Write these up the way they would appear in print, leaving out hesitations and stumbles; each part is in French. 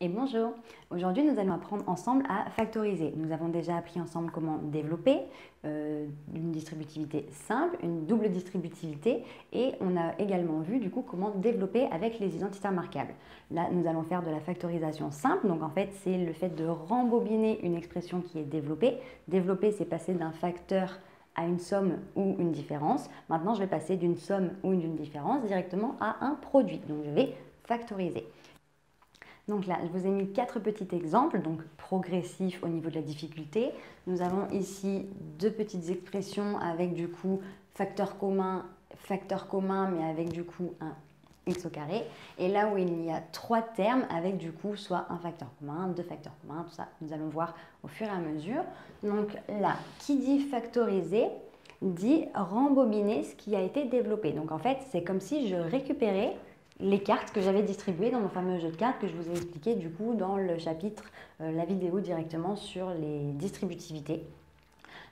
Et bonjour, aujourd'hui nous allons apprendre ensemble à factoriser. Nous avons déjà appris ensemble comment développer une distributivité simple, une double distributivité et on a également vu du coup comment développer avec les identitaires marquables. Là nous allons faire de la factorisation simple, donc en fait c'est le fait de rembobiner une expression qui est développée. Développer c'est passer d'un facteur à une somme ou une différence. Maintenant je vais passer d'une somme ou d'une différence directement à un produit, donc je vais factoriser. Donc là, je vous ai mis 4 petits exemples, donc progressifs au niveau de la difficulté. Nous avons ici 2 petites expressions avec du coup facteur commun, mais avec du coup un x au carré. Et là où il y a 3 termes avec du coup soit un facteur commun, 2 facteurs communs, tout ça, nous allons voir au fur et à mesure. Donc là, qui dit factoriser dit rembobiner ce qui a été développé. Donc en fait, c'est comme si je récupérais les cartes que j'avais distribuées dans mon fameux jeu de cartes que je vous ai expliqué du coup dans le chapitre, la vidéo directement sur les distributivités.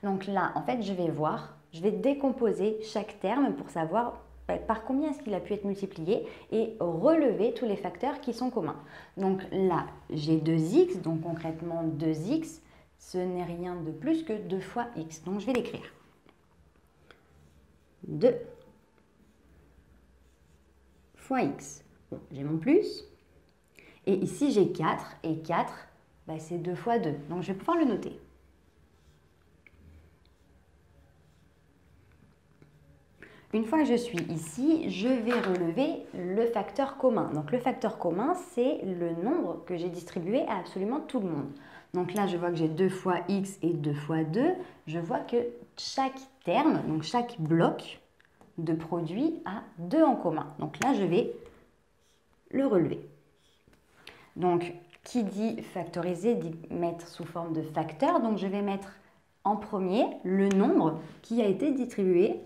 Donc là, en fait, je vais voir, je vais décomposer chaque terme pour savoir par combien est-ce qu'il a pu être multiplié et relever tous les facteurs qui sont communs. Donc là, j'ai 2x, donc concrètement 2x, ce n'est rien de plus que 2 fois x. Donc je vais l'écrire. 2 fois x. Bon, j'ai mon plus. Et ici, j'ai 4. Et 4, c'est 2 fois 2. Donc, je vais pouvoir le noter. Une fois que je suis ici, je vais relever le facteur commun. Donc, le facteur commun, c'est le nombre que j'ai distribué à absolument tout le monde. Donc là, je vois que j'ai 2 fois x et 2 fois 2. Je vois que chaque terme, donc chaque bloc de produit a 2 en commun. Donc là, je vais le relever. Donc, qui dit factoriser dit mettre sous forme de facteur. Donc, je vais mettre en premier le nombre qui a été distribué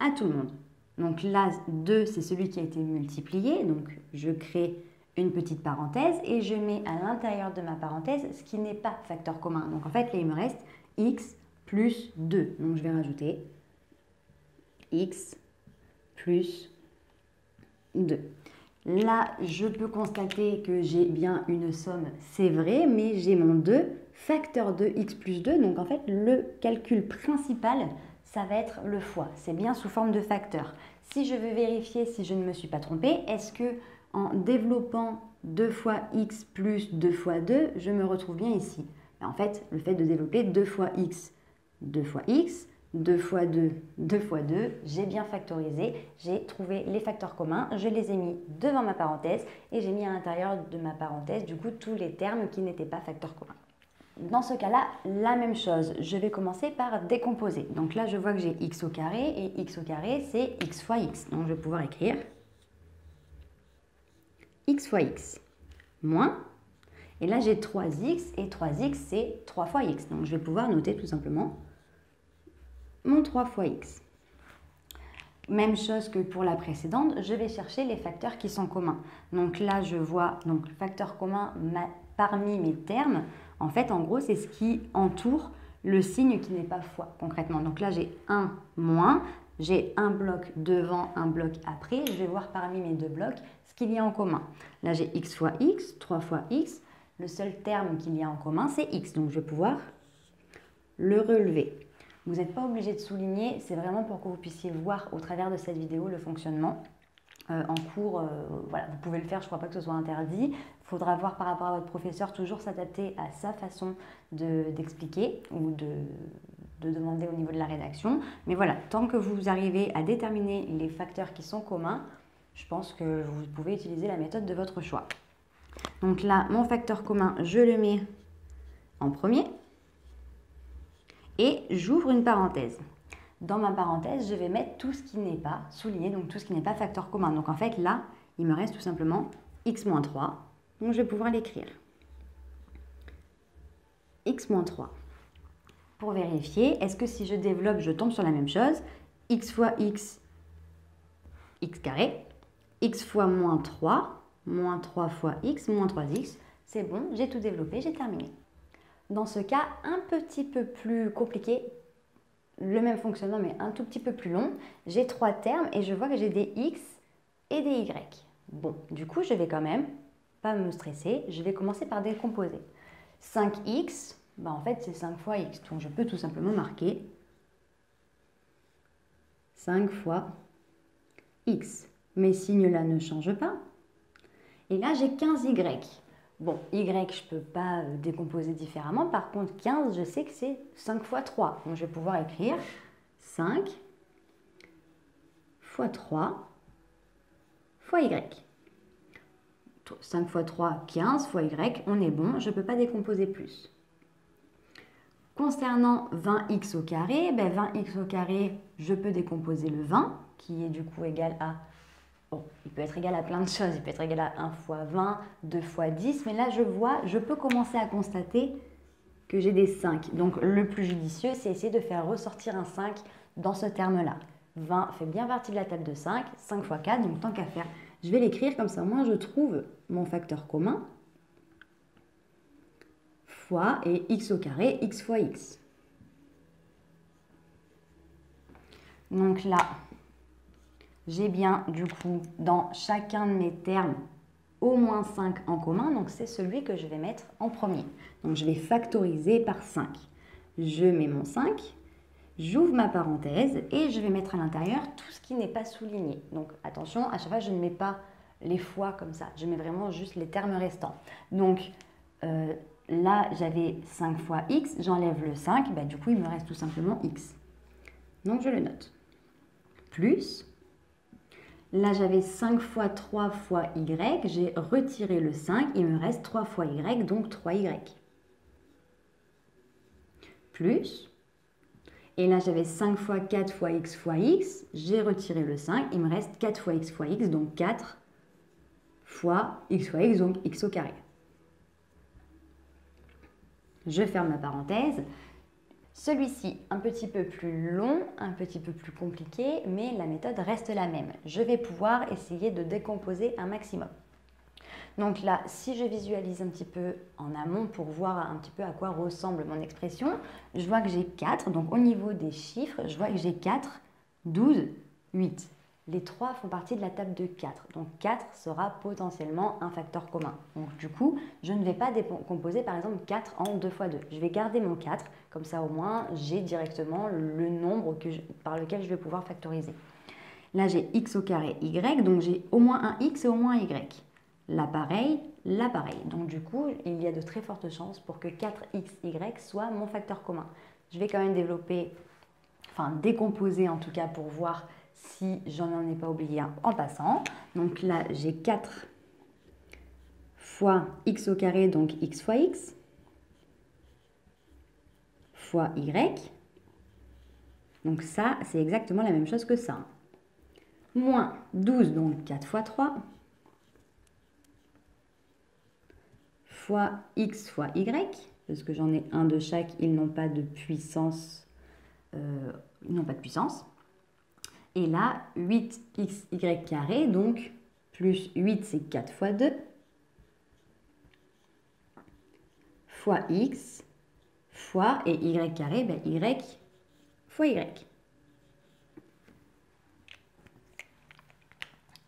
à tout le monde. Donc là, 2, c'est celui qui a été multiplié. Donc, je crée une petite parenthèse et je mets à l'intérieur de ma parenthèse ce qui n'est pas facteur commun. Donc, en fait, là, il me reste x plus 2. Donc, je vais rajouter x plus 2. Là, je peux constater que j'ai bien une somme, c'est vrai, mais j'ai mon 2, facteur de x plus 2. Donc, en fait, le calcul principal, ça va être le fois. C'est bien sous forme de facteur. Si je veux vérifier si je ne me suis pas trompée, est-ce que en développant 2 fois x plus 2 fois 2, je me retrouve bien ici? En fait, le fait de développer 2 fois x, 2 fois x, 2 fois 2, 2 fois 2, j'ai bien factorisé, j'ai trouvé les facteurs communs, je les ai mis devant ma parenthèse et j'ai mis à l'intérieur de ma parenthèse du coup tous les termes qui n'étaient pas facteurs communs. Dans ce cas-là, la même chose, je vais commencer par décomposer. Donc là, je vois que j'ai x au carré et x au carré, c'est x fois x. Donc je vais pouvoir écrire x fois x moins, et là j'ai 3x et 3x c'est 3 fois x. Donc je vais pouvoir noter tout simplement mon 3 fois x. Même chose que pour la précédente, je vais chercher les facteurs qui sont communs. Donc là, je vois donc facteur commun parmi mes termes. En fait, en gros, c'est ce qui entoure le signe qui n'est pas fois, concrètement. Donc là, j'ai 1 moins, j'ai un bloc devant, un bloc après. Je vais voir parmi mes deux blocs ce qu'il y a en commun. Là, j'ai x fois x, 3 fois x. Le seul terme qu'il y a en commun, c'est x. Donc, je vais pouvoir le relever. Vous n'êtes pas obligé de souligner, c'est vraiment pour que vous puissiez voir au travers de cette vidéo le fonctionnement. En cours, voilà, vous pouvez le faire, je ne crois pas que ce soit interdit. Il faudra voir par rapport à votre professeur, toujours s'adapter à sa façon d'expliquer ou de demander au niveau de la rédaction. Mais voilà, tant que vous arrivez à déterminer les facteurs qui sont communs, je pense que vous pouvez utiliser la méthode de votre choix. Donc là, mon facteur commun, je le mets en premier. Et j'ouvre une parenthèse. Dans ma parenthèse, je vais mettre tout ce qui n'est pas souligné, donc tout ce qui n'est pas facteur commun. Donc en fait, là, il me reste tout simplement x moins 3. Donc je vais pouvoir l'écrire. X moins 3. Pour vérifier, est-ce que si je développe, je tombe sur la même chose? X fois x, x carré. X fois moins 3 fois x, moins 3x. C'est bon, j'ai tout développé, j'ai terminé. Dans ce cas, un petit peu plus compliqué, le même fonctionnement mais un tout petit peu plus long, j'ai 3 termes et je vois que j'ai des x et des y. Bon, du coup, je vais quand même pas me stresser, je vais commencer par décomposer. 5x, ben en fait c'est 5 fois x, donc je peux tout simplement marquer 5 fois x. Mes signes là ne changent pas. Et là j'ai 15y. Bon, y je ne peux pas décomposer différemment, par contre 15 je sais que c'est 5 fois 3, donc je vais pouvoir écrire 5 fois 3 fois y. 5 fois 3, 15 fois y, on est bon, je ne peux pas décomposer plus. Concernant 20x au carré, 20x au carré, je peux décomposer le 20, qui est du coup égal à, bon, il peut être égal à plein de choses, il peut être égal à 1 fois 20, 2 fois 10, mais là je peux commencer à constater que j'ai des 5. Donc le plus judicieux, c'est essayer de faire ressortir un 5 dans ce terme-là. 20 fait bien partie de la table de 5, 5 fois 4, donc tant qu'à faire, je vais l'écrire comme ça, moi je trouve mon facteur commun, fois, et x au carré, x fois x. Donc là, j'ai bien du coup dans chacun de mes termes au moins 5 en commun, donc c'est celui que je vais mettre en premier. Donc je vais factoriser par 5. Je mets mon 5, j'ouvre ma parenthèse et je vais mettre à l'intérieur tout ce qui n'est pas souligné. Donc attention, à chaque fois je ne mets pas les fois comme ça, je mets vraiment juste les termes restants. Donc là j'avais 5 fois x, j'enlève le 5, du coup il me reste tout simplement x. Donc je le note. Plus, là j'avais 5 fois 3 fois y, j'ai retiré le 5, il me reste 3 fois y, donc 3y. Plus, et là j'avais 5 fois 4 fois x, j'ai retiré le 5, il me reste 4 fois x, donc 4 fois x fois x, donc x au carré. Je ferme ma parenthèse. Celui-ci, un petit peu plus long, un petit peu plus compliqué, mais la méthode reste la même. Je vais pouvoir essayer de décomposer un maximum. Donc là, si je visualise un petit peu en amont pour voir un petit peu à quoi ressemble mon expression, je vois que j'ai 4, donc au niveau des chiffres, je vois que j'ai 4, 12, 8. Les 3 font partie de la table de 4, donc 4 sera potentiellement un facteur commun. Donc du coup, je ne vais pas décomposer par exemple 4 en 2 fois 2. Je vais garder mon 4, comme ça au moins j'ai directement le nombre par lequel je vais pouvoir factoriser. Là j'ai x au carré y, donc j'ai au moins un x et au moins un y. Là pareil, là pareil. Donc du coup, il y a de très fortes chances pour que 4xy soit mon facteur commun. Je vais quand même décomposer en tout cas pour voir si j'en ai pas oublié un en passant. Donc là, j'ai 4 fois x au carré, donc x fois x, fois y. Donc ça, c'est exactement la même chose que ça. Moins 12, donc 4 fois 3, fois x fois y, parce que j'en ai un de chaque, ils n'ont pas de puissance. Et là, 8xy carré, donc plus 8, c'est 4 fois 2, fois x, fois, et y carré, y fois y.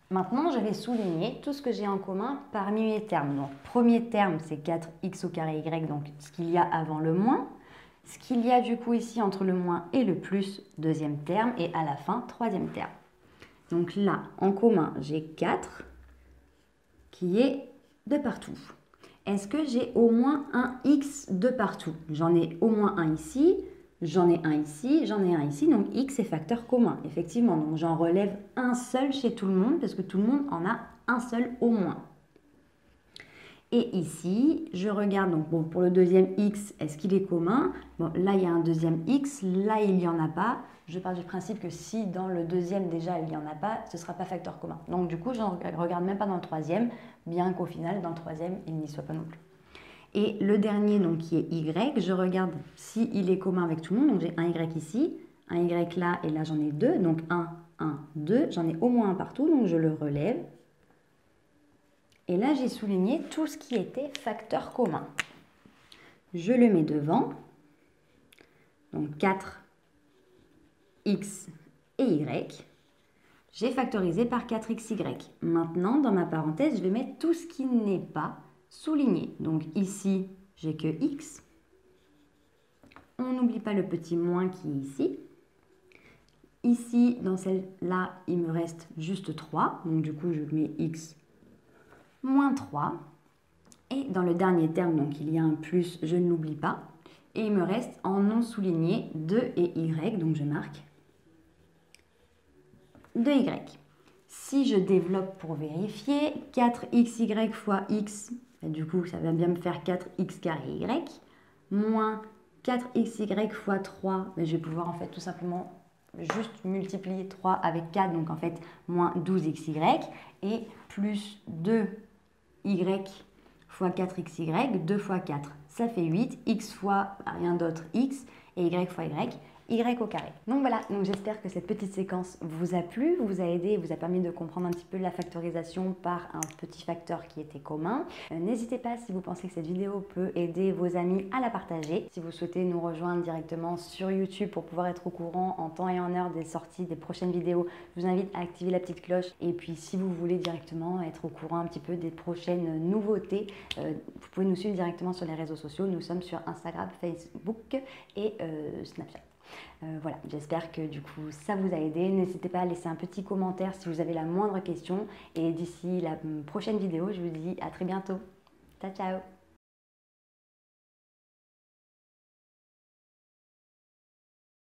Maintenant, je vais souligner tout ce que j'ai en commun parmi mes termes. Donc, premier terme, c'est 4x au carré y, donc ce qu'il y a avant le moins. Ce qu'il y a du coup ici entre le moins et le plus, deuxième terme, et à la fin, troisième terme. Donc là, en commun, j'ai 4 qui est de partout. Est-ce que j'ai au moins un x de partout? J'en ai au moins un ici, j'en ai un ici, j'en ai un ici, donc x est facteur commun, effectivement. Donc j'en relève un seul chez tout le monde, parce que tout le monde en a un seul au moins. Et ici, je regarde, donc bon, pour le deuxième x, est-ce qu'il est commun? Bon, là, il y a un deuxième x, là, il n'y en a pas. Je pars du principe que si dans le deuxième, déjà, il n'y en a pas, ce ne sera pas facteur commun. Donc, du coup, je ne regarde même pas dans le troisième, bien qu'au final, dans le troisième, il n'y soit pas non plus. Et le dernier, donc, qui est y, je regarde s'il est commun avec tout le monde. Donc, j'ai un y ici, un y là, et là, j'en ai deux. Donc, 1, 2, j'en ai au moins un partout, donc je le relève. Et là, j'ai souligné tout ce qui était facteur commun. Je le mets devant. Donc 4, x et y. J'ai factorisé par 4xy. Maintenant, dans ma parenthèse, je vais mettre tout ce qui n'est pas souligné. Donc ici, j'ai que x. On n'oublie pas le petit moins qui est ici. Ici, dans celle-là, il me reste juste 3. Donc du coup, je mets x moins 3. Et dans le dernier terme, donc il y a un plus, je ne l'oublie pas. Et il me reste en non souligné 2 et y. Donc je marque 2y. Si je développe pour vérifier, 4xy fois x, et du coup ça va bien me faire 4x carré y, moins 4xy fois 3, mais je vais pouvoir en fait tout simplement juste multiplier 3 avec 4, donc en fait moins 12xy, et plus 2y fois 4xy, 2 fois 4, ça fait 8, x fois rien d'autre x, et y fois y au carré. Donc voilà, donc j'espère que cette petite séquence vous a plu, vous a aidé, vous a permis de comprendre un petit peu la factorisation par un petit facteur qui était commun. N'hésitez pas, si vous pensez que cette vidéo peut aider vos amis, à la partager. Si vous souhaitez nous rejoindre directement sur YouTube pour pouvoir être au courant en temps et en heure des sorties des prochaines vidéos, je vous invite à activer la petite cloche. Et puis si vous voulez directement être au courant un petit peu des prochaines nouveautés, vous pouvez nous suivre directement sur les réseaux sociaux. Nous sommes sur Instagram, Facebook et Snapchat. Voilà, j'espère que du coup ça vous a aidé. N'hésitez pas à laisser un petit commentaire si vous avez la moindre question. Et d'ici la prochaine vidéo, je vous dis à très bientôt. Ciao, ciao!